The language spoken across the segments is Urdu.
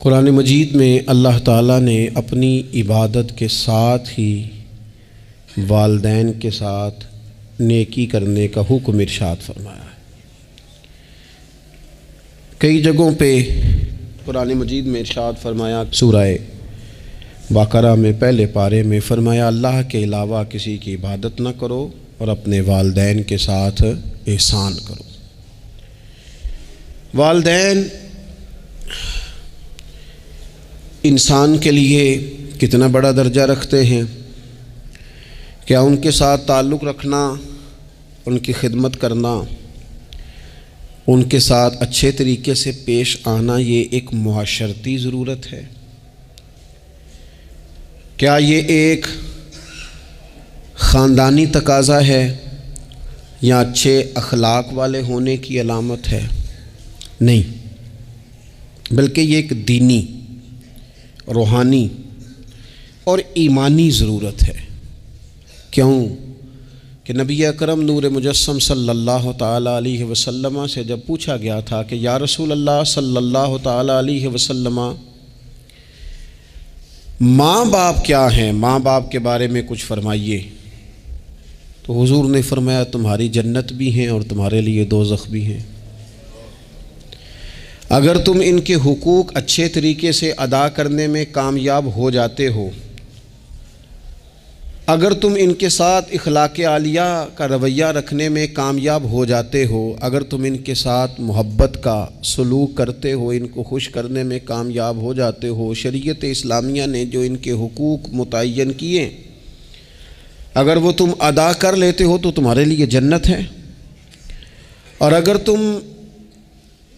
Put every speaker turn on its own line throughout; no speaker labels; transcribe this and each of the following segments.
قرآن مجید میں اللہ تعالیٰ نے اپنی عبادت کے ساتھ ہی والدین کے ساتھ نیکی کرنے کا حکم ارشاد فرمایا ہے۔ کئی جگہوں پہ قرآن مجید میں ارشاد فرمایا، سورہ بقرہ میں پہلے پارے میں فرمایا اللہ کے علاوہ کسی کی عبادت نہ کرو اور اپنے والدین کے ساتھ احسان کرو۔ والدین انسان کے لیے کتنا بڑا درجہ رکھتے ہیں، کیا ان کے ساتھ تعلق رکھنا، ان کی خدمت کرنا، ان کے ساتھ اچھے طریقے سے پیش آنا یہ ایک معاشرتی ضرورت ہے؟ کیا یہ ایک خاندانی تقاضا ہے یا اچھے اخلاق والے ہونے کی علامت ہے؟ نہیں، بلکہ یہ ایک دینی، روحانی اور ایمانی ضرورت ہے۔ کیوں کہ نبی اکرم نور مجسم صلی اللہ تعالیٰ علیہ وسلم سے جب پوچھا گیا تھا کہ یا رسول اللہ صلی اللہ تعالیٰ علیہ وسلم ماں باپ کیا ہیں، ماں باپ کے بارے میں کچھ فرمائیے، تو حضور نے فرمایا تمہاری جنت بھی ہیں اور تمہارے لیے دوزخ بھی ہیں۔ اگر تم ان کے حقوق اچھے طریقے سے ادا کرنے میں کامیاب ہو جاتے ہو، اگر تم ان کے ساتھ اخلاق عالیہ کا رویہ رکھنے میں کامیاب ہو جاتے ہو، اگر تم ان کے ساتھ محبت کا سلوک کرتے ہو، ان کو خوش کرنے میں کامیاب ہو جاتے ہو، شریعت اسلامیہ نے جو ان کے حقوق متعین کیے اگر وہ تم ادا کر لیتے ہو تو تمہارے لیے جنت ہے، اور اگر تم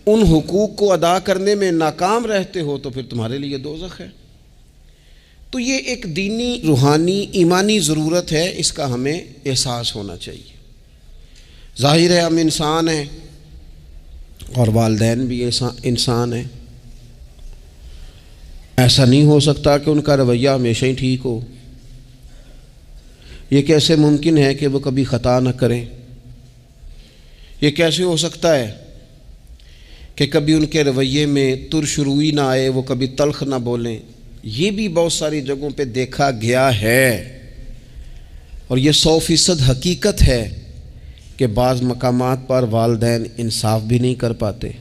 ان حقوق کو ادا کرنے میں ناکام رہتے ہو تو پھر تمہارے لیے دوزخ ہے۔ تو یہ ایک دینی، روحانی، ایمانی ضرورت ہے، اس کا ہمیں احساس ہونا چاہیے۔ ظاہر ہے ہم انسان ہیں اور والدین بھی انسان ہیں، ایسا نہیں ہو سکتا کہ ان کا رویہ ہمیشہ ہی ٹھیک ہو۔ یہ کیسے ممکن ہے کہ وہ کبھی خطا نہ کریں؟ یہ کیسے ہو سکتا ہے کہ کبھی ان کے رویے میں ترش روئی نہ آئے، وہ کبھی تلخ نہ بولیں؟ یہ بھی بہت ساری جگہوں پہ دیکھا گیا ہے، اور یہ 100% حقیقت ہے کہ بعض مقامات پر والدین انصاف بھی نہیں کر پاتے۔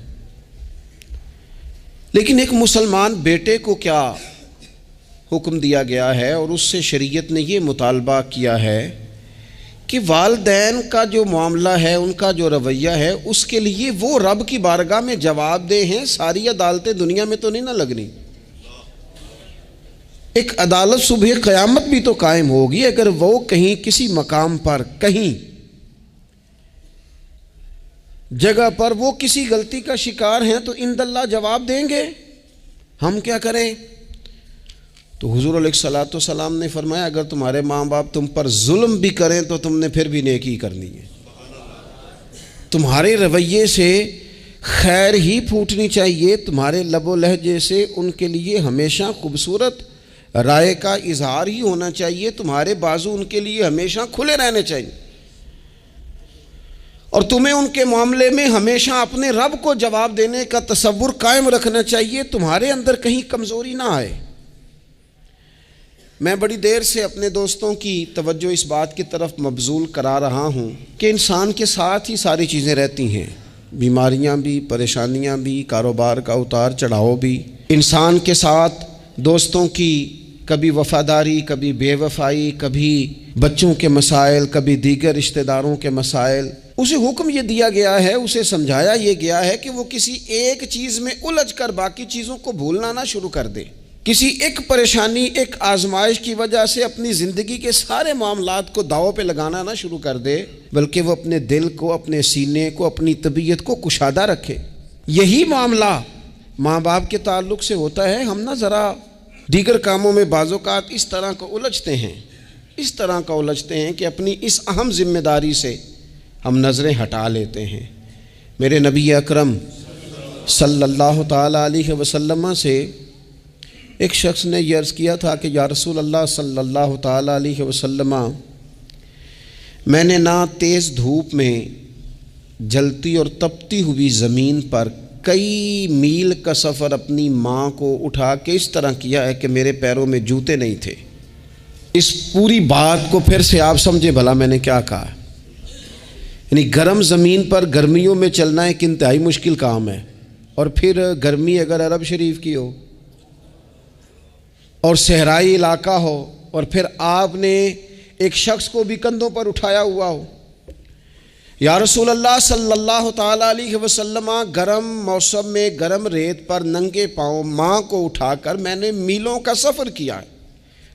لیکن ایک مسلمان بیٹے کو کیا حکم دیا گیا ہے، اور اس سے شریعت نے یہ مطالبہ کیا ہے کہ والدین کا جو معاملہ ہے، ان کا جو رویہ ہے، اس کے لیے وہ رب کی بارگاہ میں جواب دہ ہیں۔ ساری عدالتیں دنیا میں تو نہیں نہ لگنی، ایک عدالت صبح قیامت بھی تو قائم ہوگی۔ اگر وہ کہیں کسی مقام پر، کہیں جگہ پر وہ کسی غلطی کا شکار ہیں تو عند اللہ جواب دیں گے۔ ہم کیا کریں؟ تو حضور علیہ الصلوۃ والسلام نے فرمایا اگر تمہارے ماں باپ تم پر ظلم بھی کریں تو تم نے پھر بھی نیکی کرنی ہے۔ تمہارے رویے سے خیر ہی پھوٹنی چاہیے، تمہارے لب و لہجے سے ان کے لیے ہمیشہ خوبصورت رائے کا اظہار ہی ہونا چاہیے، تمہارے بازو ان کے لیے ہمیشہ کھلے رہنے چاہیے، اور تمہیں ان کے معاملے میں ہمیشہ اپنے رب کو جواب دینے کا تصور قائم رکھنا چاہیے، تمہارے اندر کہیں کمزوری نہ آئے۔ میں بڑی دیر سے اپنے دوستوں کی توجہ اس بات کی طرف مبذول کرا رہا ہوں کہ انسان کے ساتھ ہی ساری چیزیں رہتی ہیں، بیماریاں بھی، پریشانیاں بھی، کاروبار کا اتار چڑھاؤ بھی۔ انسان کے ساتھ دوستوں کی کبھی وفاداری، کبھی بے وفائی، کبھی بچوں کے مسائل، کبھی دیگر رشتہ داروں کے مسائل۔ اسے حکم یہ دیا گیا ہے، اسے سمجھایا یہ گیا ہے کہ وہ کسی ایک چیز میں الجھ کر باقی چیزوں کو بھولنا نہ شروع کر دے، کسی ایک پریشانی، ایک آزمائش کی وجہ سے اپنی زندگی کے سارے معاملات کو داؤ پہ لگانا نہ شروع کر دے، بلکہ وہ اپنے دل کو، اپنے سینے کو، اپنی طبیعت کو کشادہ رکھے۔ یہی معاملہ ماں باپ کے تعلق سے ہوتا ہے۔ ہم نہ ذرا دیگر کاموں میں بعض اوقات اس طرح کو الجھتے ہیں کہ اپنی اس اہم ذمہ داری سے ہم نظریں ہٹا لیتے ہیں۔ میرے نبی اکرم صلی اللہ تعالیٰ علیہ وسلم سے ایک شخص نے یہ عرض کیا تھا کہ یا رسول اللہ صلی اللہ تعالیٰ علیہ وسلم، میں نے نہ تیز دھوپ میں جلتی اور تپتی ہوئی زمین پر کئی میل کا سفر اپنی ماں کو اٹھا کے اس طرح کیا ہے کہ میرے پیروں میں جوتے نہیں تھے۔ اس پوری بات کو پھر سے آپ سمجھے بھلا میں نے کیا کہا، یعنی گرم زمین پر گرمیوں میں چلنا ایک انتہائی مشکل کام ہے، اور پھر گرمی اگر عرب شریف کی ہو اور صحرائی علاقہ ہو، اور پھر آپ نے ایک شخص کو بھی کندھوں پر اٹھایا ہوا ہو۔ یا رسول اللہ صلی اللہ تعالیٰ علیہ وسلم، گرم موسم میں گرم ریت پر ننگے پاؤں ماں کو اٹھا کر میں نے میلوں کا سفر کیا ہے۔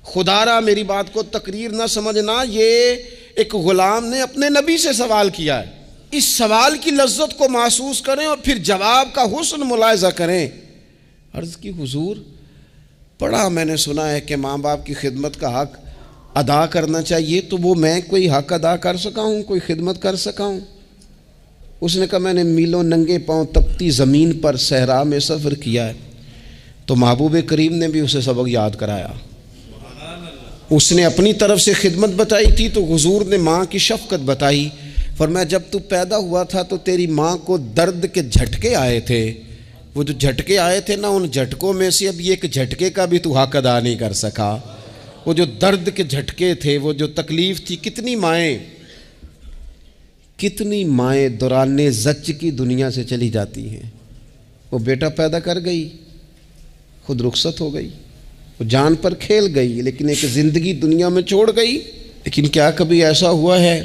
خدا را میری بات کو تقریر نہ سمجھنا، یہ ایک غلام نے اپنے نبی سے سوال کیا ہے۔ اس سوال کی لذت کو محسوس کریں اور پھر جواب کا حسن ملاحظہ کریں۔ عرض کی حضور، پڑھا میں نے سنا ہے کہ ماں باپ کی خدمت کا حق ادا کرنا چاہیے، تو وہ میں کوئی حق ادا کر سکا ہوں، کوئی خدمت کر سکا ہوں؟ اس نے کہا میں نے میلوں ننگے پاؤں تپتی زمین پر صحرا میں سفر کیا ہے۔ تو محبوب کریم نے بھی اسے سبق یاد کرایا۔ اس نے اپنی طرف سے خدمت بتائی تھی تو حضور نے ماں کی شفقت بتائی۔ فرمایا جب تو پیدا ہوا تھا تو تیری ماں کو درد کے جھٹکے آئے تھے، وہ جو جھٹکے آئے تھے نا، ان جھٹکوں میں سے اب یہ ایک جھٹکے کا بھی تو حق ادا نہیں کر سکا۔ وہ جو درد کے جھٹکے تھے، وہ جو تکلیف تھی، کتنی مائیں دوران زچ کی دنیا سے چلی جاتی ہیں۔ وہ بیٹا پیدا کر گئی، خود رخصت ہو گئی، وہ جان پر کھیل گئی، لیکن ایک زندگی دنیا میں چھوڑ گئی۔ لیکن کیا کبھی ایسا ہوا ہے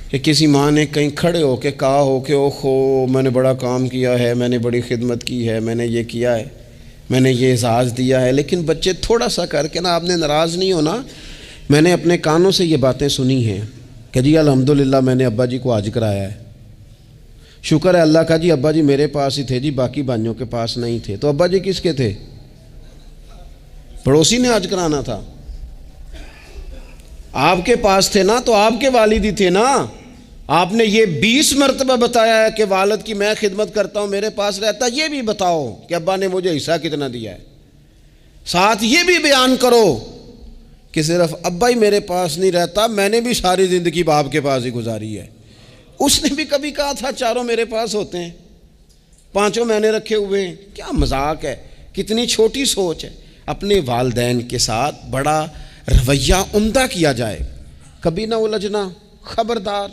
کہ کسی ماں نے کہیں کھڑے ہو کے کہا ہو کہ اوہو میں نے بڑا کام کیا ہے، میں نے بڑی خدمت کی ہے، میں نے یہ کیا ہے، میں نے یہ اعزاز دیا ہے؟ لیکن بچے تھوڑا سا کر کے نا، آپ نے ناراض نہیں ہونا، میں نے اپنے کانوں سے یہ باتیں سنی ہیں کہ جی الحمدللہ میں نے ابا جی کو حج کرایا ہے، شکر ہے اللہ کا جی، ابا جی میرے پاس ہی تھے جی، باقی بھائیوں کے پاس نہیں تھے۔ تو ابا جی کس کے تھے؟ پڑوسی نے حج کرانا تھا، آپ کے پاس تھے نا، تو آپ کے والد ہی تھے نا۔ آپ نے یہ 20 مرتبہ بتایا ہے کہ والد کی میں خدمت کرتا ہوں، میرے پاس رہتا، یہ بھی بتاؤ کہ ابا نے مجھے حصہ کتنا دیا ہے۔ ساتھ یہ بھی بیان کرو کہ صرف ابا ہی میرے پاس نہیں رہتا، میں نے بھی ساری زندگی باپ کے پاس ہی گزاری ہے۔ اس نے بھی کبھی کہا تھا چاروں میرے پاس ہوتے ہیں، پانچوں میں نے رکھے ہوئے ہیں۔ کیا مذاق ہے، کتنی چھوٹی سوچ ہے۔ اپنے والدین کے ساتھ بڑا رویہ عمدہ کیا جائے، کبھی نہ الجھنا۔ خبردار،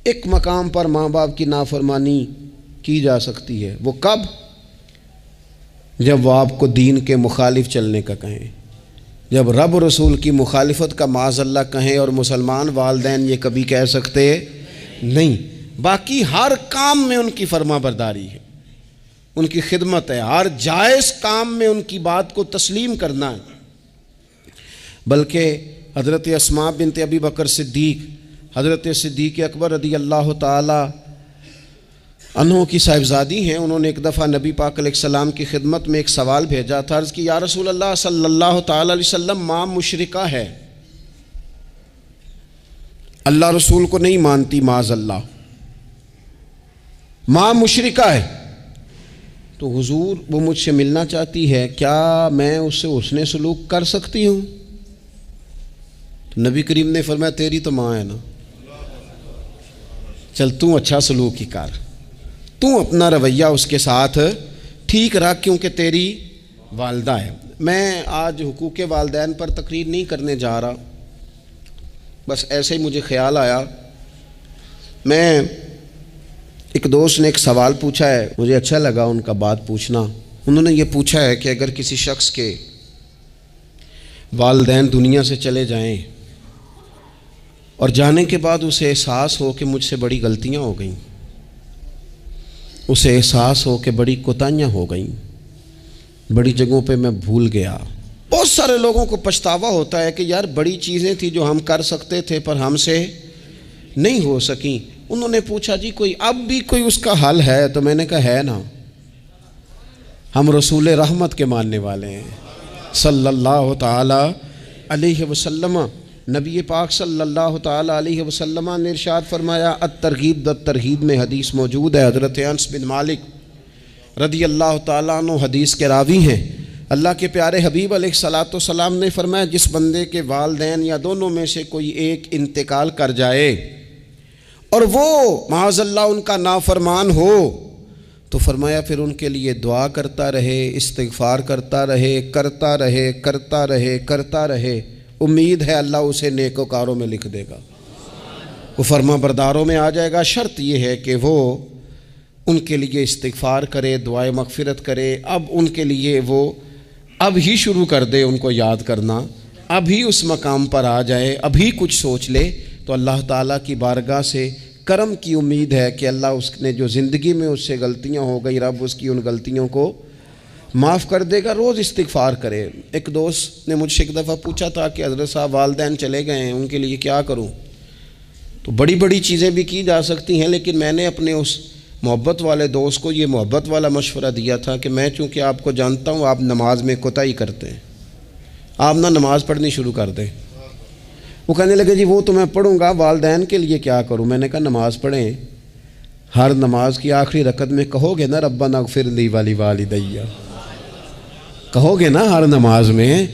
ایک مقام پر ماں باپ کی نافرمانی کی جا سکتی ہے، وہ کب؟ جب وہ آپ کو دین کے مخالف چلنے کا کہیں، جب رب رسول کی مخالفت کا معاذ اللہ کہیں، اور مسلمان والدین یہ کبھی کہہ سکتے نہیں۔ باقی ہر کام میں ان کی فرما برداری ہے، ان کی خدمت ہے، ہر جائز کام میں ان کی بات کو تسلیم کرنا ہے۔ بلکہ حضرت اسماء بنت ابی بکر صدیق، حضرت صدیق اکبر رضی اللہ تعالی عنہ کی صاحبزادی ہیں، انہوں نے ایک دفعہ نبی پاک علیہ السلام کی خدمت میں ایک سوال بھیجا تھا۔ عرض کی یا رسول اللہ صلی اللہ تعالی علیہ وسلم، ماں مشرکہ ہے، اللہ رسول کو نہیں مانتی، معاذ اللہ، ماں مشرکہ ہے، تو حضور وہ مجھ سے ملنا چاہتی ہے، کیا میں اس سے حسن سلوک کر سکتی ہوں؟ نبی کریم نے فرمایا تیری تو ماں ہے نا، چل تو اچھا سلوک ہی کر، تو اپنا رویہ اس کے ساتھ ٹھیک رکھ، کیونکہ تیری والدہ ہے۔ میں آج حقوق والدین پر تقریر نہیں کرنے جا رہا، بس ایسے ہی مجھے خیال آیا۔ میں ایک دوست نے ایک سوال پوچھا ہے، مجھے اچھا لگا ان کا بات پوچھنا۔ انہوں نے یہ پوچھا ہے کہ اگر کسی شخص کے والدین دنیا سے چلے جائیں اور جانے کے بعد اسے احساس ہو کہ مجھ سے بڑی غلطیاں ہو گئیں، اسے احساس ہو کہ بڑی کوتاہیاں ہو گئیں، بڑی جگہوں پہ میں بھول گیا۔ بہت سارے لوگوں کو پچھتاوا ہوتا ہے کہ یار بڑی چیزیں تھیں جو ہم کر سکتے تھے پر ہم سے نہیں ہو سکیں۔ انہوں نے پوچھا جی کوئی اب بھی کوئی اس کا حل ہے؟ تو میں نے کہا ہے نا، ہم رسول رحمت کے ماننے والے ہیں صلی اللہ تعالی علیہ وسلم۔ نبی پاک صلی اللہ تعالی علیہ وسلم نے ارشاد فرمایا، الترغیب والترہیب میں حدیث موجود ہے، حضرت انس بن مالک رضی اللہ تعالیٰ عنہ حدیث کے راوی ہیں۔ اللہ کے پیارے حبیب علیہ الصلاۃ والسلام نے فرمایا، جس بندے کے والدین یا دونوں میں سے کوئی ایک انتقال کر جائے اور وہ معاذ اللہ ان کا نافرمان ہو، تو فرمایا پھر ان کے لیے دعا کرتا رہے، استغفار کرتا رہے، کرتا رہے، کرتا رہے، کرتا رہے، امید ہے اللہ اسے نیکوکاروں میں لکھ دے گا، وہ فرما برداروں میں آ جائے گا۔ شرط یہ ہے کہ وہ ان کے لیے استغفار کرے، دعائے مغفرت کرے، اب ان کے لیے وہ اب ہی شروع کر دے ان کو یاد کرنا، اب ہی اس مقام پر آ جائے، ابھی کچھ سوچ لے، تو اللہ تعالیٰ کی بارگاہ سے کرم کی امید ہے کہ اللہ اس نے جو زندگی میں اس سے غلطیاں ہو گئی، رب اس کی ان غلطیوں کو معاف کر دے گا۔ روز استغفار کرے۔ ایک دوست نے مجھ سے ایک دفعہ پوچھا تھا کہ حضرت صاحب والدین چلے گئے ہیں، ان کے لیے کیا کروں؟ تو بڑی بڑی چیزیں بھی کی جا سکتی ہیں، لیکن میں نے اپنے اس محبت والے دوست کو یہ محبت والا مشورہ دیا تھا کہ میں چونکہ آپ کو جانتا ہوں آپ نماز میں کوتاہی کرتے ہیں، آپ نہ نماز پڑھنی شروع کر دیں۔ وہ کہنے لگے جی وہ تو میں پڑھوں گا، والدین کے لیے کیا کروں؟ میں نے کہا نماز پڑھیں، ہر نماز کی آخری رکعت میں کہو گے نا ربنا اغفر لی ولوالدی، کہو گے نا ہر نماز میں،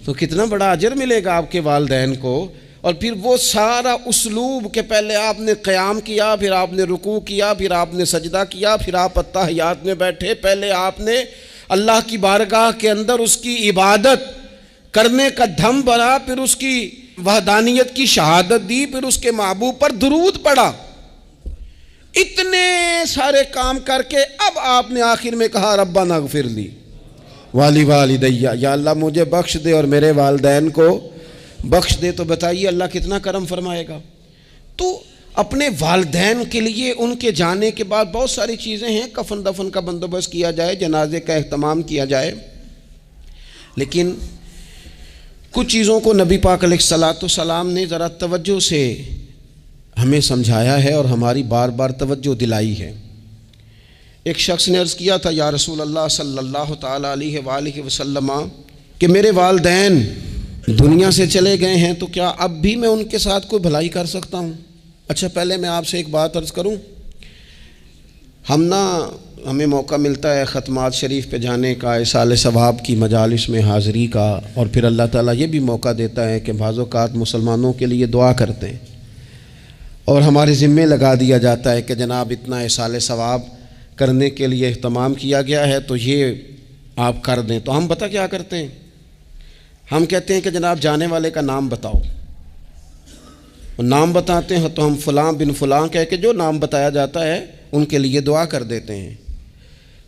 تو کتنا بڑا اجر ملے گا آپ کے والدین کو۔ اور پھر وہ سارا اسلوب کہ پہلے آپ نے قیام کیا، پھر آپ نے رکوع کیا، پھر آپ نے سجدہ کیا، پھر آپ اتحیات میں بیٹھے، پہلے آپ نے اللہ کی بارگاہ کے اندر اس کی عبادت کرنے کا دھم بھرا، پھر اس کی وحدانیت کی شہادت دی، پھر اس کے محبوب پر درود پڑھا، اتنے سارے کام کر کے اب آپ نے آخر میں کہا ربنا اغفر لی ولوالدی، یا اللہ مجھے بخش دے اور میرے والدین کو بخش دے۔ تو بتائیے اللہ کتنا کرم فرمائے گا۔ تو اپنے والدین کے لیے ان کے جانے کے بعد بہت ساری چیزیں ہیں، کفن دفن کا بندوبست کیا جائے، جنازے کا اہتمام کیا جائے، لیکن کچھ چیزوں کو نبی پاک علیہ الصلاۃ والسلام نے ذرا توجہ سے ہمیں سمجھایا ہے اور ہماری بار بار توجہ دلائی ہے۔ ایک شخص نے عرض کیا تھا یا رسول اللہ صلی اللہ تعالیٰ علیہ وآلہ وسلم کہ میرے والدین دنیا سے چلے گئے ہیں تو کیا اب بھی میں ان کے ساتھ کوئی بھلائی کر سکتا ہوں؟ اچھا پہلے میں آپ سے ایک بات عرض کروں، ہمیں موقع ملتا ہے ختمات شریف پہ جانے کا، ایصال ثواب کی مجالس میں حاضری کا، اور پھر اللہ تعالیٰ یہ بھی موقع دیتا ہے کہ بعض اوقات مسلمانوں کے لیے دعا کرتے ہیں اور ہمارے ذمے لگا دیا جاتا ہے کہ جناب اتنا ایصال ثواب کرنے کے لیے اہتمام کیا گیا ہے تو یہ آپ کر دیں۔ تو ہم پتہ کیا کرتے ہیں، ہم کہتے ہیں کہ جناب جانے والے کا نام بتاؤ، نام بتاتے ہیں تو ہم فلاں بن فلاں کہہ کے جو نام بتایا جاتا ہے ان کے لیے دعا کر دیتے ہیں،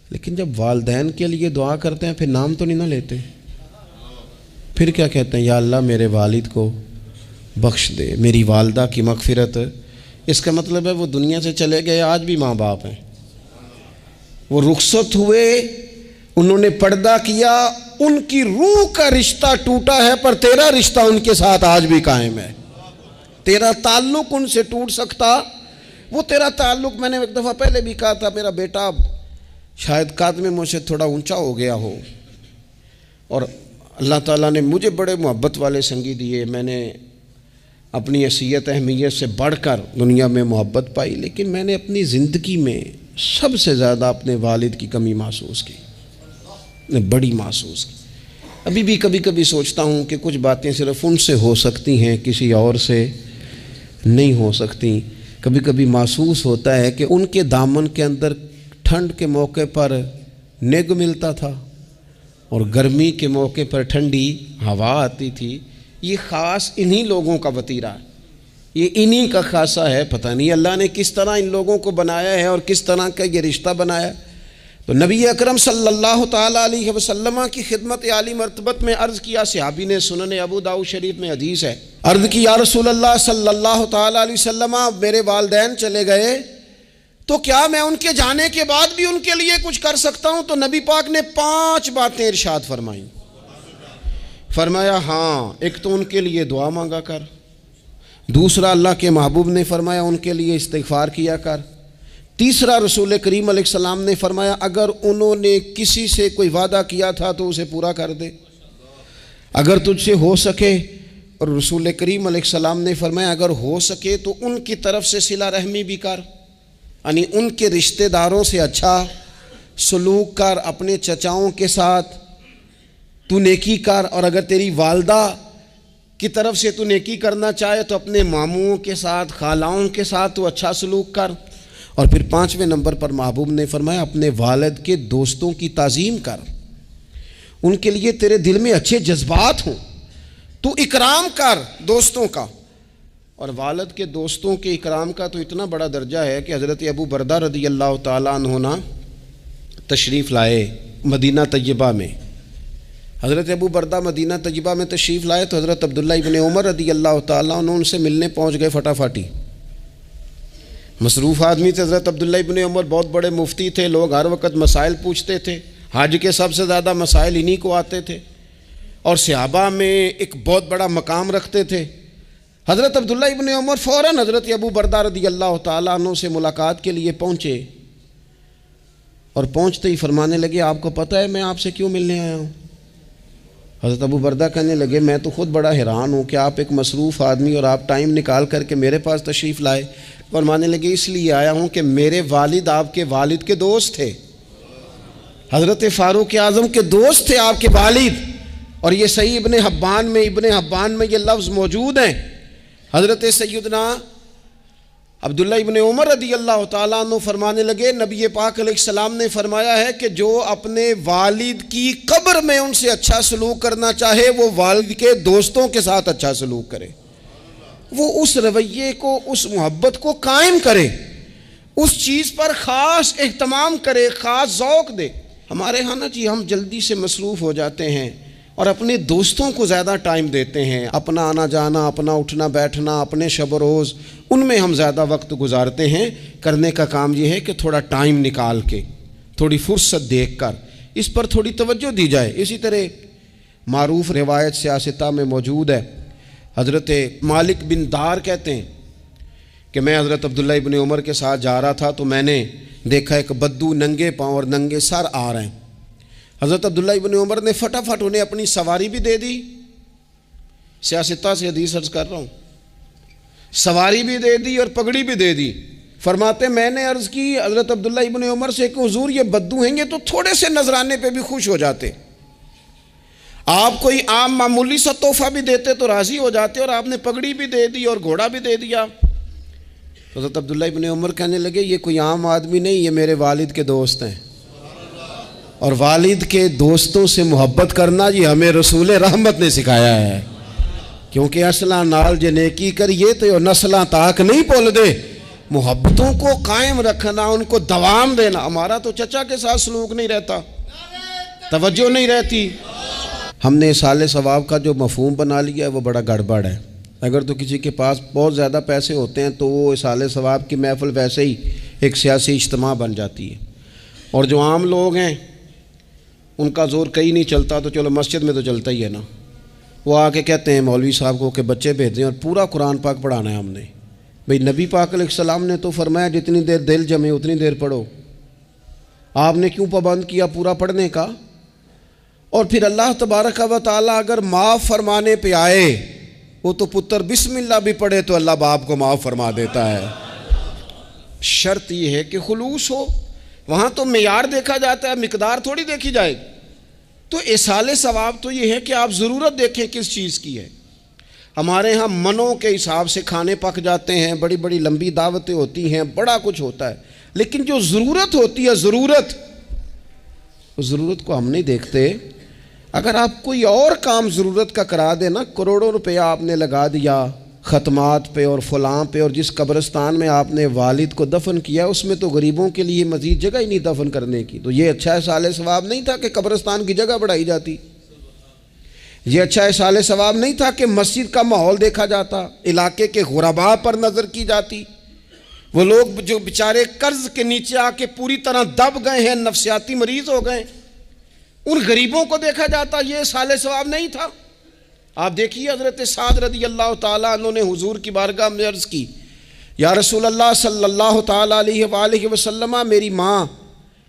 لیکن جب والدین کے لیے دعا کرتے ہیں پھر نام تو نہیں نہ لیتے، پھر کیا کہتے ہیں یا اللہ میرے والد کو بخش دے، میری والدہ کی مغفرت۔ اس کا مطلب ہے وہ دنیا سے چلے گئے، آج بھی ماں باپ ہیں، وہ رخصت ہوئے، انہوں نے پردہ کیا، ان کی روح کا رشتہ ٹوٹا ہے پر تیرا رشتہ ان کے ساتھ آج بھی قائم ہے، تیرا تعلق ان سے ٹوٹ سکتا، وہ تیرا تعلق، میں نے ایک دفعہ پہلے بھی کہا تھا، میرا بیٹا شاید قد میں مجھ سے تھوڑا اونچا ہو گیا ہو اور اللہ تعالیٰ نے مجھے بڑے محبت والے سنگی دیے، میں نے اپنی حیثیت اہمیت سے بڑھ کر دنیا میں محبت پائی، لیکن میں نے اپنی زندگی میں سب سے زیادہ اپنے والد کی کمی محسوس کی، نے بڑی محسوس کی۔ ابھی بھی کبھی کبھی سوچتا ہوں کہ کچھ باتیں صرف ان سے ہو سکتی ہیں، کسی اور سے نہیں ہو سکتی۔ کبھی کبھی محسوس ہوتا ہے کہ ان کے دامن کے اندر ٹھنڈ کے موقع پر نگ ملتا تھا اور گرمی کے موقع پر ٹھنڈی ہوا آتی تھی۔ یہ خاص انہی لوگوں کا وطیرہ ہے، یہ انہی کا خاصہ ہے، پتہ نہیں اللہ نے کس طرح ان لوگوں کو بنایا ہے اور کس طرح کا یہ رشتہ بنایا۔ تو نبی اکرم صلی اللہ تعالیٰ علیہ وسلم کی خدمت عالی مرتبت میں عرض کیا، صحابی نے سنن ابو داؤد شریف میں حدیث ہے، عرض کی یا رسول اللہ صلی اللہ تعالیٰ علیہ وسلم میرے والدین چلے گئے تو کیا میں ان کے جانے کے بعد بھی ان کے لیے کچھ کر سکتا ہوں؟ تو نبی پاک نے 5 باتیں ارشاد فرمائیں۔ فرمایا ہاں، ایک تو ان کے لیے دعا مانگا کر، دوسرا اللہ کے محبوب نے فرمایا ان کے لیے استغفار کیا کر، تیسرا رسول کریم علیہ السلام نے فرمایا اگر انہوں نے کسی سے کوئی وعدہ کیا تھا تو اسے پورا کر دے اگر تجھ سے ہو سکے، اور رسول کریم علیہ السلام نے فرمایا اگر ہو سکے تو ان کی طرف سے صلہ رحمی بھی کر، یعنی ان کے رشتہ داروں سے اچھا سلوک کر، اپنے چچاؤں کے ساتھ تو نیکی کر، اور اگر تیری والدہ کی طرف سے تو نیکی کرنا چاہے تو اپنے ماموں کے ساتھ، خالاؤں کے ساتھ تو اچھا سلوک کر، اور پھر 5ویں نمبر پر محبوب نے فرمایا اپنے والد کے دوستوں کی تعظیم کر، ان کے لیے تیرے دل میں اچھے جذبات ہوں، تو اکرام کر دوستوں کا۔ اور والد کے دوستوں کے اکرام کا تو اتنا بڑا درجہ ہے کہ حضرت ابو بردہ رضی اللہ تعالیٰ عنہ تشریف لائے مدینہ طیبہ میں۔ حضرت ابو بردہ مدینہ طیبہ میں تشریف لائے تو حضرت عبداللہ ابن عمر رضی اللہ تعالیٰ عنہ ان سے ملنے پہنچ گئے فٹافٹی۔ مصروف آدمی تھے حضرت عبداللہ ابن عمر، بہت بڑے مفتی تھے، لوگ ہر وقت مسائل پوچھتے تھے، حج کے سب سے زیادہ مسائل انہی کو آتے تھے، اور صحابہ میں ایک بہت بڑا مقام رکھتے تھے۔ حضرت عبداللہ ابن عمر فوراً حضرت ابو بردہ رضی اللہ تعالیٰ عنہ سے ملاقات کے لیے پہنچے، اور پہنچتے ہی فرمانے لگے آپ کو پتہ ہے میں آپ سے کیوں ملنے آیا ہوں؟ حضرت ابو بردہ کہنے لگے میں تو خود بڑا حیران ہوں کہ آپ ایک مصروف آدمی اور آپ ٹائم نکال کر کے میرے پاس تشریف لائے۔ فرمانے لگے اس لیے آیا ہوں کہ میرے والد آپ کے والد کے دوست تھے، حضرت فاروق اعظم کے دوست تھے آپ کے والد، اور یہ صحیح ابن حبان میں یہ لفظ موجود ہیں۔ حضرت سیدنا عبداللہ ابن عمر رضی اللہ تعالیٰ عنہ فرمانے لگے نبی پاک علیہ السلام نے فرمایا ہے کہ جو اپنے والد کی قبر میں ان سے اچھا سلوک کرنا چاہے وہ والد کے دوستوں کے ساتھ اچھا سلوک کرے، وہ اس رویے کو، اس محبت کو قائم کرے، اس چیز پر خاص اہتمام کرے، خاص ذوق دے۔ ہمارے ہاں نا جی ہم جلدی سے مصروف ہو جاتے ہیں اور اپنے دوستوں کو زیادہ ٹائم دیتے ہیں، اپنا آنا جانا، اپنا اٹھنا بیٹھنا، اپنے شب و روز ان میں ہم زیادہ وقت گزارتے ہیں۔ کرنے کا کام یہ ہے کہ تھوڑا ٹائم نکال کے، تھوڑی فرصت دیکھ کر اس پر تھوڑی توجہ دی جائے۔ اسی طرح معروف روایت سیاستہ میں موجود ہے، حضرت مالک بن دار کہتے ہیں کہ میں حضرت عبداللہ ابن عمر کے ساتھ جا رہا تھا تو میں نے دیکھا ایک بدو ننگے پاؤں اور ننگے سر آ رہے ہیں۔ حضرت عبداللہ ابن عمر نے فٹافٹ انہیں اپنی سواری بھی دے دی، سیاستہ سے حدیث عرض کر رہا ہوں، سواری بھی دے دی اور پگڑی بھی دے دی۔ فرماتے میں نے عرض کی حضرت عبداللہ ابن عمر سے کہ حضور یہ بدو ہیں یہ تو تھوڑے سے نذرانے پہ بھی خوش ہو جاتے، آپ کوئی عام معمولی سا تحفہ بھی دیتے تو راضی ہو جاتے، اور آپ نے پگڑی بھی دے دی اور گھوڑا بھی دے دیا۔ حضرت عبداللہ ابن عمر کہنے لگے یہ کوئی عام آدمی نہیں، یہ میرے والد کے دوست ہیں، اور والد کے دوستوں سے محبت کرنا یہ ہمیں رسول رحمت نے سکھایا ہے، کیونکہ اصلاں نال جے نیکی کریے تو نسلاں تاک نہیں پول دے۔ محبتوں کو قائم رکھنا، ان کو دوام دینا۔ ہمارا تو چچا کے ساتھ سلوک نہیں رہتا، توجہ نہیں رہتی۔ ہم نے اصالِ ثواب کا جو مفہوم بنا لیا ہے وہ بڑا گڑبڑ ہے۔ اگر تو کسی کے پاس بہت زیادہ پیسے ہوتے ہیں تو وہ اصالِ ثواب کی محفل ویسے ہی ایک سیاسی اجتماع بن جاتی ہے، اور جو عام لوگ ہیں ان کا زور کہیں نہیں چلتا تو چلو مسجد میں تو چلتا ہی ہے نا، وہ آ کے کہتے ہیں مولوی صاحب کو کہ بچے بھیج دیں اور پورا قرآن پاک پڑھانا ہے ہم نے۔ بھئی نبی پاک علیہ السلام نے تو فرمایا جتنی دیر دل جمے اتنی دیر پڑھو، آپ نے کیوں پابند کیا پورا پڑھنے کا؟ اور پھر اللہ تبارک و تعالیٰ اگر معاف فرمانے پہ آئے، وہ تو پتر بسم اللہ بھی پڑھے تو اللہ باپ کو معاف فرما دیتا ہے۔ شرط یہ ہے کہ خلوص ہو، وہاں تو معیار دیکھا جاتا ہے، مقدار تھوڑی دیکھی جائے۔ تو اصالِ ثواب تو یہ ہے کہ آپ ضرورت دیکھیں کس چیز کی ہے۔ ہمارے ہاں منوں کے حساب سے کھانے پک جاتے ہیں، بڑی بڑی لمبی دعوتیں ہوتی ہیں، بڑا کچھ ہوتا ہے، لیکن جو ضرورت ہوتی ہے، ضرورت کو ہم نہیں دیکھتے۔ اگر آپ کوئی اور کام ضرورت کا کرا دیں نا، کروڑوں روپیہ آپ نے لگا دیا ختمات پہ اور فلاں پہ، اور جس قبرستان میں آپ نے والد کو دفن کیا اس میں تو غریبوں کے لیے مزید جگہ ہی نہیں دفن کرنے کی، تو یہ اچھا اصالِ ثواب نہیں تھا کہ قبرستان کی جگہ بڑھائی جاتی، یہ اچھا اصالِ ثواب نہیں تھا کہ مسجد کا ماحول دیکھا جاتا، علاقے کے غرباء پر نظر کی جاتی، وہ لوگ جو بیچارے قرض کے نیچے آ کے پوری طرح دب گئے ہیں، نفسیاتی مریض ہو گئے، ان غریبوں کو دیکھا جاتا، یہ اصالِ ثواب نہیں تھا۔ آپ دیکھیے حضرت سعد رضی اللہ تعالیٰ عنہ نے حضور کی بارگاہ میں عرض کی یا رسول اللہ صلی اللہ تعالیٰ علیہ وآلہ وسلم، میری ماں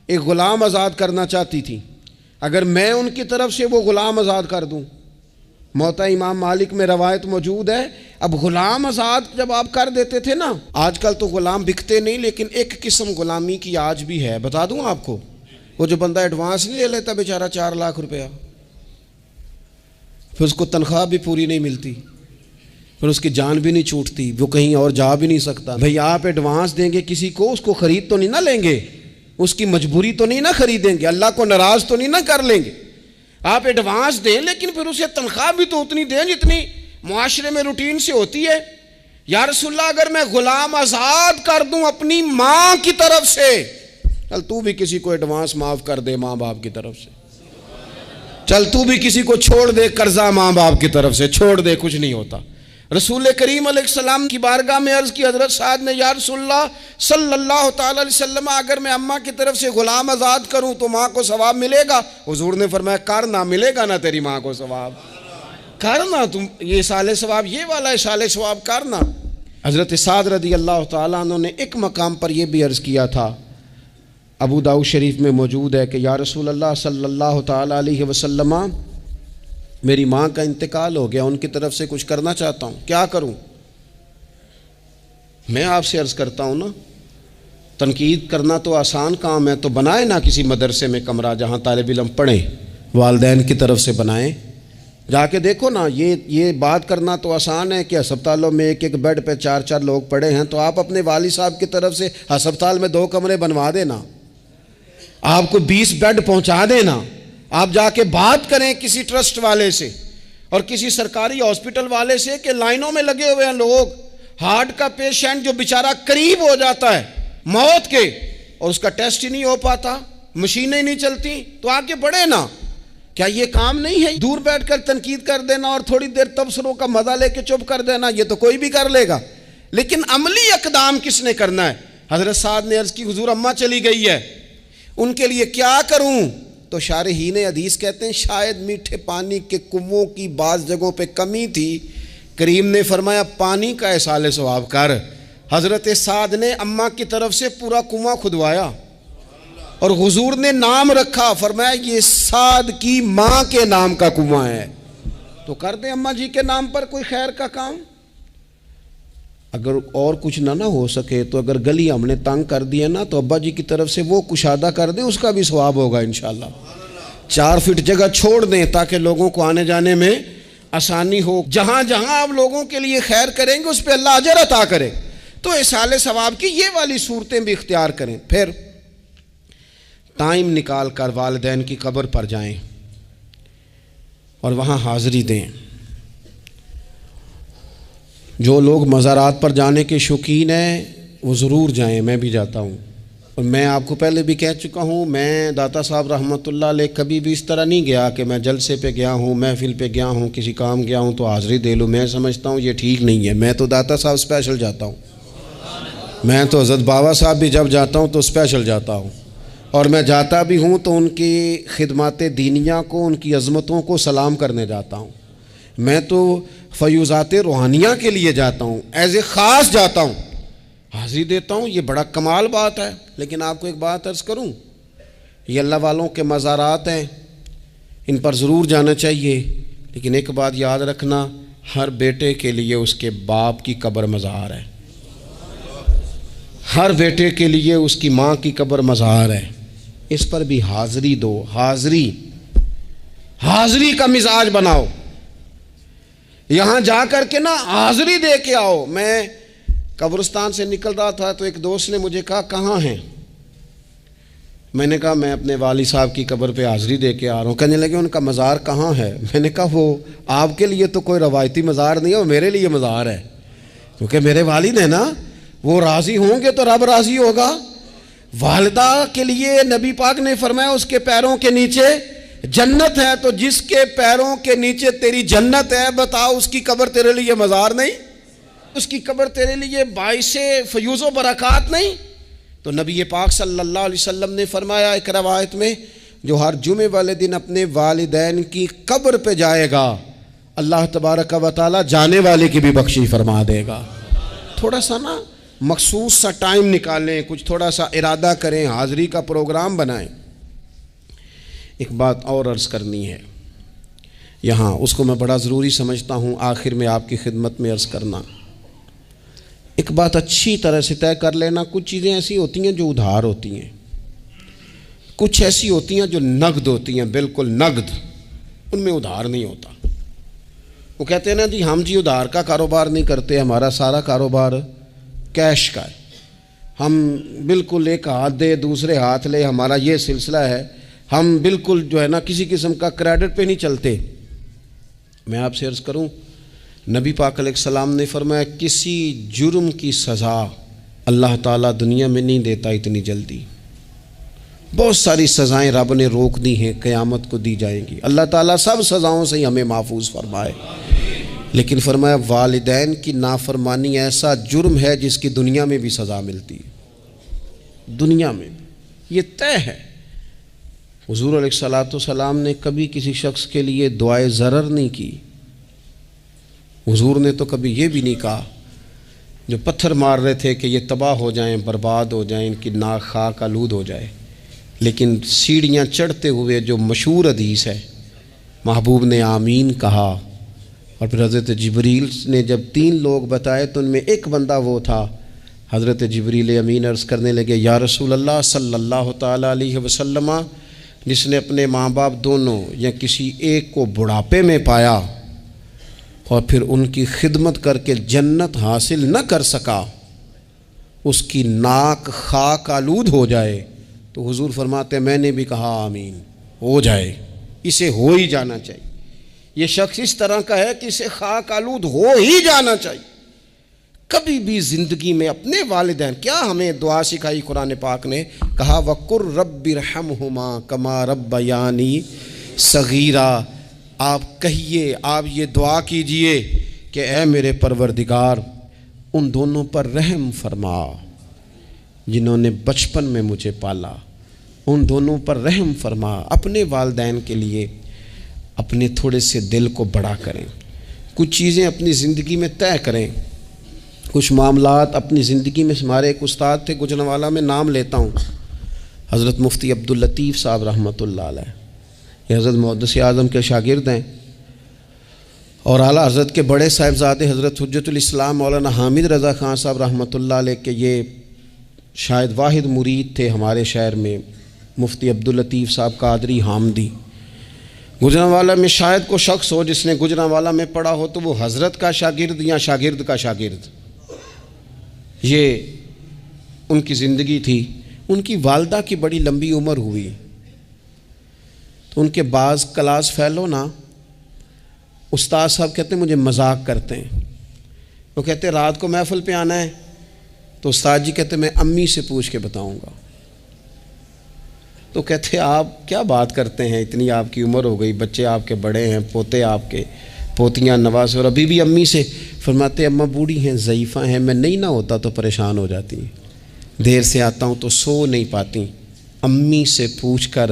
ایک غلام آزاد کرنا چاہتی تھی، اگر میں ان کی طرف سے وہ غلام آزاد کر دوں، موطا امام مالک میں روایت موجود ہے، اب غلام آزاد جب آپ کر دیتے تھے نا، آج کل تو غلام بکتے نہیں لیکن ایک قسم غلامی کی آج بھی ہے، بتا دوں آپ کو، وہ جو بندہ ایڈوانس نہیں لے لیتا بیچارہ 4 لاکھ روپیہ، پھر اس کو تنخواہ بھی پوری نہیں ملتی، پھر اس کی جان بھی نہیں چھوٹتی، وہ کہیں اور جا بھی نہیں سکتا۔ بھئی آپ ایڈوانس دیں گے کسی کو، اس کو خرید تو نہیں نہ لیں گے، اس کی مجبوری تو نہیں نہ خریدیں گے، اللہ کو ناراض تو نہیں نہ کر لیں گے۔ آپ ایڈوانس دیں لیکن پھر اسے تنخواہ بھی تو اتنی دیں جتنی معاشرے میں روٹین سے ہوتی ہے۔ یا رسول اللہ اگر میں غلام آزاد کر دوں اپنی ماں کی طرف سے، چل تو بھی کسی کو ایڈوانس معاف کر دے ماں باپ کی طرف سے، چل تو بھی کسی کو چھوڑ دے قرضہ ماں باپ کی طرف سے چھوڑ دے، کچھ نہیں ہوتا۔ رسول کریم علیہ السلام کی بارگاہ میں عرض کی حضرت سعد نے، یا رسول اللہ صلی اللہ تعالی علیہ وسلم اگر میں اماں کی طرف سے غلام آزاد کروں تو ماں کو ثواب ملے گا؟ حضور نے فرمایا کرنا، ملے گا نا تیری ماں کو ثواب، کرنا تم یہ سال ثواب، یہ والا سال ثواب کرنا۔ حضرت سعد رضی اللہ تعالیٰ عنہ نے ایک مقام پر یہ بھی عرض کیا تھا، ابو داؤد شریف میں موجود ہے کہ یا رسول اللہ صلی اللہ تعالیٰ علیہ وسلم میری ماں کا انتقال ہو گیا، ان کی طرف سے کچھ کرنا چاہتا ہوں، کیا کروں؟ میں آپ سے عرض کرتا ہوں نا، تنقید کرنا تو آسان کام ہے، تو بنائے نا کسی مدرسے میں کمرہ جہاں طالب علم پڑھیں، والدین کی طرف سے بنائیں، جا کے دیکھو نا۔ یہ بات کرنا تو آسان ہے کہ ہسپتالوں میں ایک ایک بیڈ پہ 4 لوگ پڑے ہیں، تو آپ اپنے والد صاحب کی طرف سے ہسپتال میں 2 کمرے بنوا دینا، آپ کو 20 بیڈ پہنچا دینا۔ آپ جا کے بات کریں کسی ٹرسٹ والے سے اور کسی سرکاری ہاسپٹل والے سے کہ لائنوں میں لگے ہوئے ہیں لوگ، ہارٹ کا پیشنٹ جو بیچارہ قریب ہو جاتا ہے موت کے اور اس کا ٹیسٹ ہی نہیں ہو پاتا، مشینیں نہیں چلتی، تو آ کے پڑھے نا۔ کیا یہ کام نہیں ہے دور بیٹھ کر تنقید کر دینا اور تھوڑی دیر تبصروں کا مزہ لے کے چپ کر دینا؟ یہ تو کوئی بھی کر لے گا، لیکن عملی اقدام کس نے کرنا ہے؟ حضرت سعد نے عرض کی حضور اماں چلی گئی ہے، ان کے لیے کیا کروں؟ تو شارحین حدیث کہتے ہیں شاید میٹھے پانی کے کنووں کی بعض جگہوں پہ کمی تھی، کریم نے فرمایا پانی کا احصال ثواب کر۔ حضرت سعد نے اماں کی طرف سے پورا کنواں کھدوایا اور حضور نے نام رکھا، فرمایا یہ سعد کی ماں کے نام کا کنواں ہے، تو کر دیں اماں جی کے نام پر کوئی خیر کا کام۔ اگر اور کچھ نہ ہو سکے تو اگر گلی ہم نے تنگ کر دیا نا تو ابا جی کی طرف سے وہ کشادہ کر دیں، اس کا بھی ثواب ہوگا انشاءاللہ۔ 4 فٹ جگہ چھوڑ دیں تاکہ لوگوں کو آنے جانے میں آسانی ہو۔ جہاں جہاں آپ لوگوں کے لیے خیر کریں گے اس پہ اللہ اجر عطا کرے، تو احصال ثواب کی یہ والی صورتیں بھی اختیار کریں۔ پھر ٹائم نکال کر والدین کی قبر پر جائیں اور وہاں حاضری دیں۔ جو لوگ مزارات پر جانے کے شوقین ہیں وہ ضرور جائیں، میں بھی جاتا ہوں، اور میں آپ کو پہلے بھی کہہ چکا ہوں، میں داتا صاحب رحمۃ اللہ علیہ کبھی بھی اس طرح نہیں گیا کہ میں جلسے پہ گیا ہوں، محفل پہ گیا ہوں، کسی کام گیا ہوں تو حاضری دے لوں۔ میں سمجھتا ہوں یہ ٹھیک نہیں ہے، میں تو داتا صاحب اسپیشل جاتا ہوں، میں تو حضرت بابا صاحب بھی جب جاتا ہوں تو اسپیشل جاتا ہوں، اور میں جاتا بھی ہوں تو ان کی خدمات دینیہ کو، ان کی عظمتوں کو سلام کرنے جاتا ہوں۔ میں تو فیوزات روحانیہ کے لیے جاتا ہوں، ایز اے خاص جاتا ہوں، حاضری دیتا ہوں، یہ بڑا کمال بات ہے۔ لیکن آپ کو ایک بات عرض کروں، یہ اللہ والوں کے مزارات ہیں، ان پر ضرور جانا چاہیے، لیکن ایک بات یاد رکھنا، ہر بیٹے کے لیے اس کے باپ کی قبر مزار ہے، ہر بیٹے کے لیے اس کی ماں کی قبر مزار ہے، اس پر بھی حاضری دو۔ حاضری کا مزاج بناؤ، یہاں جا کر کے نا حاضری دے کے آؤ۔ میں قبرستان سے نکل رہا تھا تو ایک دوست نے مجھے کہا کہاں ہیں؟ میں نے کہا میں اپنے والد صاحب کی قبر پہ حاضری دے کے آ رہا ہوں۔ کہنے لگے ان کا مزار کہاں ہے؟ میں نے کہا وہ آپ کے لیے تو کوئی روایتی مزار نہیں ہے، وہ میرے لیے مزار ہے، کیونکہ میرے والد ہیں نا، وہ راضی ہوں گے تو رب راضی ہوگا۔ والدہ کے لیے نبی پاک نے فرمایا اس کے پیروں کے نیچے جنت ہے، تو جس کے پیروں کے نیچے تیری جنت ہے، بتاؤ اس کی قبر تیرے لیے مزار نہیں؟ اس کی قبر تیرے لیے باعث فیوز و برکات نہیں؟ تو نبی پاک صلی اللہ علیہ وسلم نے فرمایا ایک روایت میں، جو ہر جمعے والے دن اپنے والدین کی قبر پہ جائے گا، اللہ تبارک و تعالی جانے والے کی بھی بخشش فرما دے گا۔ تھوڑا سا نا مخصوص سا ٹائم نکالیں، کچھ تھوڑا سا ارادہ کریں، حاضری کا پروگرام بنائیں۔ ایک بات اور عرض کرنی ہے یہاں، اس کو میں بڑا ضروری سمجھتا ہوں آخر میں آپ کی خدمت میں عرض کرنا۔ ایک بات اچھی طرح سے طے کر لینا، کچھ چیزیں ایسی ہوتی ہیں جو ادھار ہوتی ہیں، کچھ ایسی ہوتی ہیں جو نقد ہوتی ہیں، بالکل نقد، ان میں ادھار نہیں ہوتا۔ وہ کہتے ہیں نا جی ہم جی ادھار کا کاروبار نہیں کرتے، ہمارا سارا کاروبار کیش کا ہے، ہم بالکل ایک ہاتھ دے دوسرے ہاتھ لے، ہمارا یہ سلسلہ ہے، ہم بالکل جو ہے نا کسی قسم کا کریڈٹ پہ نہیں چلتے۔ میں آپ سے عرض کروں، نبی پاک علیہ السلام نے فرمایا کسی جرم کی سزا اللہ تعالیٰ دنیا میں نہیں دیتا اتنی جلدی۔ بہت ساری سزائیں رب نے روک دی ہیں، قیامت کو دی جائیں گی، اللہ تعالیٰ سب سزاؤں سے ہی ہمیں محفوظ فرمائے۔ لیکن فرمایا والدین کی نافرمانی ایسا جرم ہے جس کی دنیا میں بھی سزا ملتی ہے، دنیا میں یہ طے ہے۔ حضور علیہ الصلوۃ والسلام نے کبھی کسی شخص کے لیے دعائے ضرر نہیں کی۔ حضور نے تو کبھی یہ بھی نہیں کہا، جو پتھر مار رہے تھے کہ یہ تباہ ہو جائیں، برباد ہو جائیں، ان کی ناک خاک آلود ہو جائے، لیکن سیڑھیاں چڑھتے ہوئے جو مشہور حدیث ہے، محبوب نے آمین کہا، اور پھر حضرت جبریل نے جب 3 لوگ بتائے تو ان میں ایک بندہ وہ تھا، حضرت جبریل امین عرض کرنے لگے یا رسول اللہ صلی اللہ تعالیٰ علیہ وسلم، جس نے اپنے ماں باپ دونوں یا کسی ایک کو بڑھاپے میں پایا اور پھر ان کی خدمت کر کے جنت حاصل نہ کر سکا، اس کی ناک خاک آلود ہو جائے، تو حضور فرماتے ہیں میں نے بھی کہا آمین، ہو جائے، اسے ہو ہی جانا چاہیے۔ یہ شخص اس طرح کا ہے کہ اسے خاک آلود ہو ہی جانا چاہیے۔ کبھی بھی زندگی میں اپنے والدین، کیا ہمیں دعا سکھائی قرآن پاک نے، کہا وَقُرْ رَبِّ ارْحَمْهُمَا كَمَا رَبَّيَانِي صَغِيرًا، آپ کہیے، آپ یہ دعا کیجئے کہ اے میرے پروردگار ان دونوں پر رحم فرما جنہوں نے بچپن میں مجھے پالا، ان دونوں پر رحم فرما۔ اپنے والدین کے لیے اپنے تھوڑے سے دل کو بڑا کریں، کچھ چیزیں اپنی زندگی میں طے کریں، کچھ معاملات اپنی زندگی میں۔ ہمارے ایک استاد تھے گجرانوالہ میں، نام لیتا ہوں، حضرت مفتی عبداللطیف صاحب رحمۃ اللہ علیہ، یہ حضرت محدث اعظم کے شاگرد ہیں، اور اعلیٰ حضرت کے بڑے صاحبزادے حضرت حجت الاسلام مولانا حامد رضا خان صاحب رحمۃ اللہ علیہ کے یہ شاید واحد مرید تھے ہمارے شہر میں، مفتی عبداللطیف صاحب قادری حامدی۔ گجرانوالہ میں شاید کوئی شخص ہو جس نے گجرانوالہ میں پڑھا ہو تو وہ حضرت کا شاگرد یا شاگرد کا شاگرد، یہ ان کی زندگی تھی۔ ان کی والدہ کی بڑی لمبی عمر ہوئی تو ان کے بعض کلاس فیلو نا، استاد صاحب کہتے ہیں مجھے مذاق کرتے ہیں، وہ کہتے ہیں رات کو محفل پہ آنا ہے تو استاد جی کہتے ہیں میں امی سے پوچھ کے بتاؤں گا، تو کہتے آپ کیا بات کرتے ہیں، اتنی آپ کی عمر ہو گئی، بچے آپ کے بڑے ہیں، پوتے آپ کے، پوتیاں نواز، اور ابھی بھی امی سے۔ فرماتے اماں بوڑھی ہیں، ضعیفہ ہیں، میں نہیں نہ ہوتا تو پریشان ہو جاتی ہیں، دیر سے آتا ہوں تو سو نہیں پاتی، امی سے پوچھ کر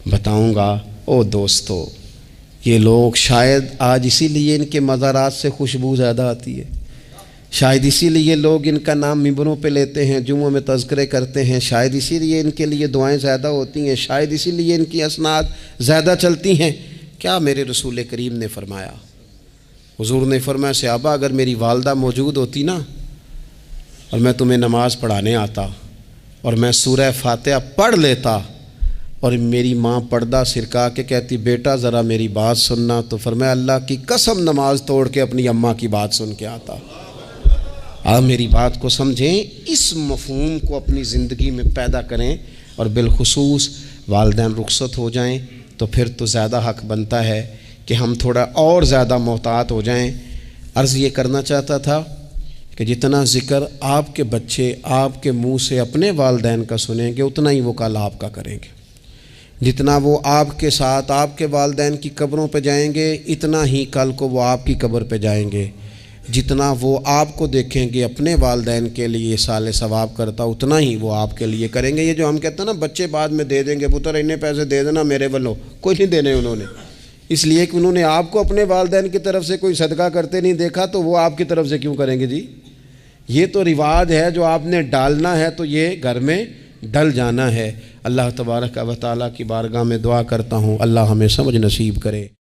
بتاؤں گا۔ او دوستو، یہ لوگ شاید آج اسی لیے ان کے مزارات سے خوشبو زیادہ آتی ہے، شاید اسی لیے لوگ ان کا نام ممبروں پہ لیتے ہیں، جمعوں میں تذکرے کرتے ہیں، شاید اسی لیے ان کے لیے دعائیں زیادہ ہوتی ہیں، شاید اسی لیے ان کی اسناد زیادہ چلتی ہیں۔ کیا میرے رسول کریم نے فرمایا، حضور نے فرمایا صحابہ اگر میری والدہ موجود ہوتی نا اور میں تمہیں نماز پڑھانے آتا اور میں سورہ فاتحہ پڑھ لیتا اور میری ماں پردہ سرکا کے کہتی بیٹا ذرا میری بات سننا، تو فرمایا اللہ کی قسم نماز توڑ کے اپنی اماں کی بات سن کے آتا۔ آپ میری بات کو سمجھیں، اس مفہوم کو اپنی زندگی میں پیدا کریں، اور بالخصوص والدین رخصت ہو جائیں تو پھر تو زیادہ حق بنتا ہے کہ ہم تھوڑا اور زیادہ محتاط ہو جائیں۔ عرض یہ کرنا چاہتا تھا کہ جتنا ذکر آپ کے بچے آپ کے منہ سے اپنے والدین کا سنیں گے اتنا ہی وہ کل آپ کا کریں گے، جتنا وہ آپ کے ساتھ آپ کے والدین کی قبروں پہ جائیں گے اتنا ہی کل کو وہ آپ کی قبر پہ جائیں گے، جتنا وہ آپ کو دیکھیں گے اپنے والدین کے لیے سال ثواب کرتا اتنا ہی وہ آپ کے لیے کریں گے۔ یہ جو ہم کہتے ہیں نا بچے بعد میں دے دیں گے، پتر انہیں پیسے دے دینا میرے والوں، کوئی نہیں دینے انہوں نے، اس لیے کہ انہوں نے آپ کو اپنے والدین کی طرف سے کوئی صدقہ کرتے نہیں دیکھا تو وہ آپ کی طرف سے کیوں کریں گے جی؟ یہ تو رواج ہے جو آپ نے ڈالنا ہے تو یہ گھر میں ڈل جانا ہے۔ اللہ تبارک و تعالیٰ کی بارگاہ میں دعا کرتا ہوں اللہ ہمیں سمجھ نصیب کرے۔